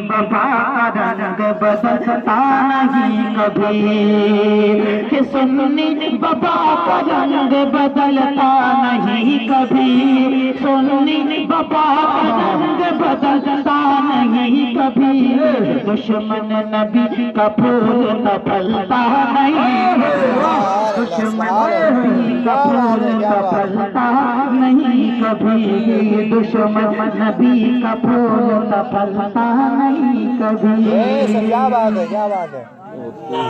وفا کا رنگ بدلتا نہیں کبھی، کہ سنی وفا کا رنگ بدلتا نہیں کبھی، سنی وفا کا رنگ بدلتا نہیں کبھی، دشمن نبی کا پھول نہ پھلتا نہیں، دشمن نبی کا پھول نہ پھلتا نہیں کبھی، دشمن نبی کا پھول نہ پھلتا نہیں کبھی، کیا بات ہے، کیا بات ہے،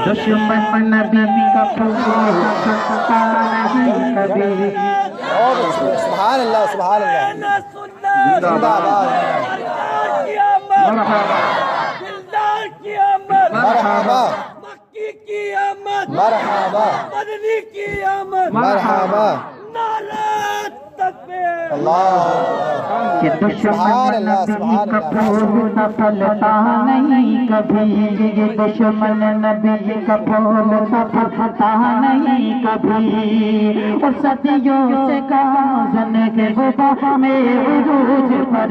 دشمن نبی کا پھول نہ پھلتا نہیں کبھی۔ سبحان اللہ، سبحان اللہ، زندہ باد، مرحبا دلدار کی آمد، مرحبا، مکی کی آمد، مرحبا، مدنی کی آمد، مرحبا، نعرہ تکبیر، اللہ، کہ دشمن نبی کا پھول نہ پھلتا نہیں کبھی، یہ دشمن نبی کا پھول نہ پھلتا نہیں کبھی، اور صدیوں سے گامزن کے وبا میں عروج پر،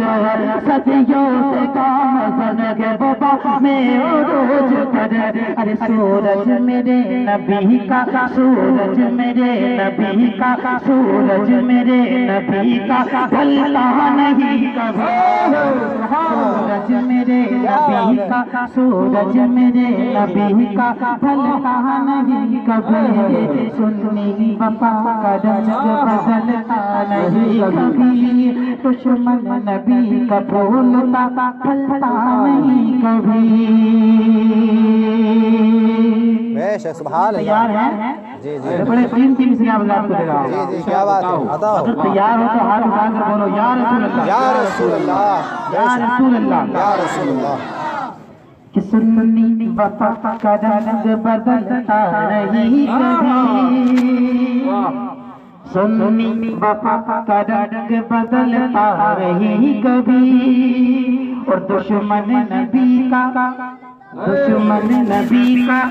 صدیوں سے گامزن کے وبا میں عروج پر، ارے سورج میرے نبی کا، سورج میرے نبی کا، سورج میرے نبی کا ڈھلتا نہیں کبھی، سورج میرے نبی کا، سورج میرے نبی کا ڈھلتا نہیں کبھی، سنی وفا کا رنگ بدلتا نہیں کبھی، دشمن نبی کا پھول نہ پھلتا نہیں کبھی۔ بے شک، سبحان تیار اللہ، ہیں؟ جی جی بڑے قیمتی مصرے آپ کو دے رہا ہوں، جی، کیا بات ہے، عطا ہو، اگر تیار ہو تو ہاتھ اٹھا کر بولو یا رسول اللہ، یا رسول اللہ، یا رسول اللہ، یا رسول اللہ، کہ سنی وفا کا رنگ بدلتا نہیں کبھی، سنی وفا کا رنگ بدلتا نہیں کبھی، اور دشمن نبی کا، دشمن نبی کا،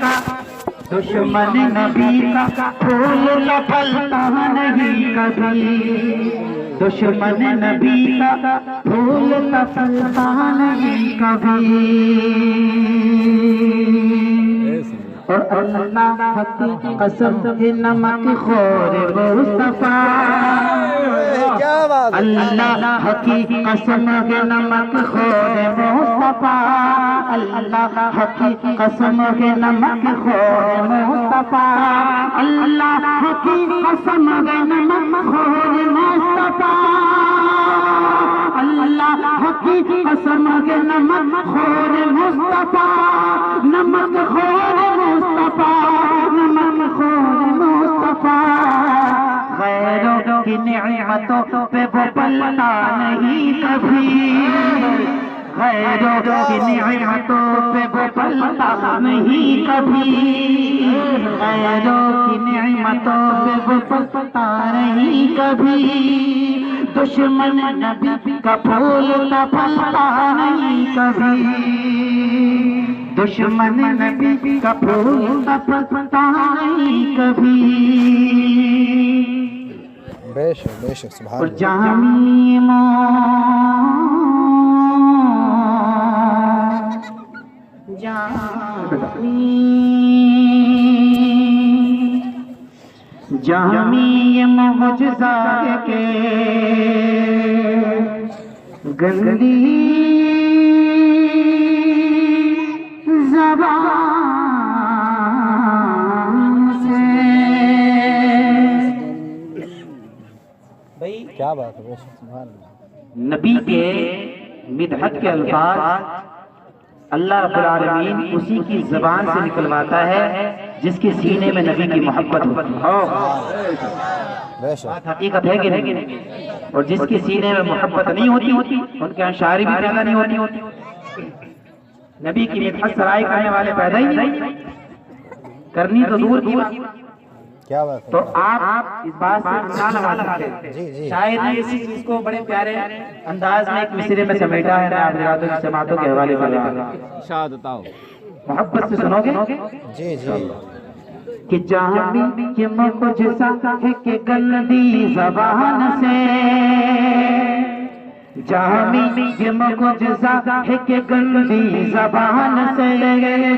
دشمن نبی کا پھول نہ پھلتا نہیں کبھی، دشمن نبی کا پھول نہ پھلتا نہیں کبھی، اور اللہ کی قسم ہے نمک خور مصطفیٰ، کیا بات ہے، اللہ کی قسم ہے نمک خور مصطفیٰ، اللہ کی قسم ہے نمک خور مصطفیٰ، اللہ کی قسم ہے نمک خور مصطفیٰ، اللہ کی قسم ہے نمک خور مصطفیٰ، نمک خور مصطفیٰ، نمک خور مصطفیٰ، غیروں کی نعمتوں پہ وہ پلتا نہیں کبھی، غیروں کی نعمتوں پہ وہ پلتا نہیں کبھی، غیروں کی نعمتوں پہ وہ پلتا نہیں کبھی، دشمن نبی کا پھول نہ پھلتا نہیں کبھی، دشمن نبی کا پھول نہ پھلتا نہیں کبھی، بے شک، بے شک، سبحان اور اللہ، جامی جامی معجزہ کے گندی زبان سے، کیا بات ہے، بے شک، سبحان اللہ، نبی کے مدحت کے الفاظ اللہ رب العالمین اسی کی زبان سے نکلواتا ہے جس کے سینے میں نبی کی محبت ہو، بے شک، حقیقت ہے کہ نہیں، اور جس کے سینے میں محبت نہیں ہوتی ان کے شاعری بھی پیدا نہیں ہوتی، نبی کی مدحت سرائی کرنے والے پیدا ہی نہیں، کرنی تو دور کی بات، کیا بات ہے، تو آپ اس بات سے مثال لگا سکتے ہیں، جی جی، شاید نے اسی چیز کو بڑے پیارے انداز میں ایک مصرے میں سمیٹا ہے، میں آپ حضراتوں کی سماعتوں کے حوالے کر رہا ہوں، محبت سے سنو گے، جی جی، کہ جامی یہ معجزہ ہے کہ گندی زبان سے جامی یہ معجزہ ہے کہ گندی زبان سے،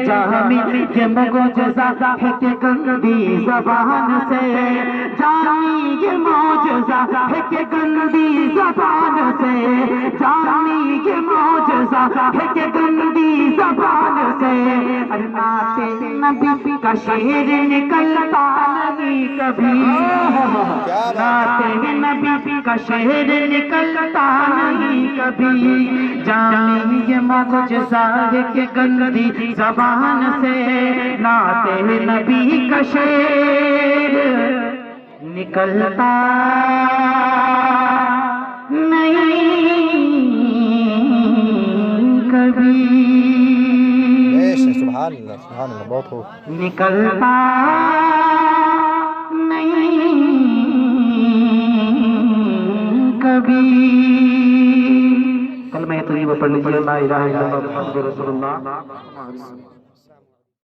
جامی یہ معجزہ ہے کہ گندی زبان سے، جامی یہ معجزہ ہے کہ گندی زبان سے، جامی یہ معجزہ ہے کہ گندی زبان سے، نعت نبی کا شعر نکلتا نہیں کبھی، نعت نبی کا شعر نکلتا نہیں کبھی، جامی یہ معجزہ ہے کہ گندی زبان سے، نعت نبی کا شعر نکلتا نہیں کبھی، سبحان اللہ بہت خوب. نکلتا نہیں کبھی. کلمہ طیبہ پڑھ لیجیے، لا الہ الا اللہ محمد رسول اللہ.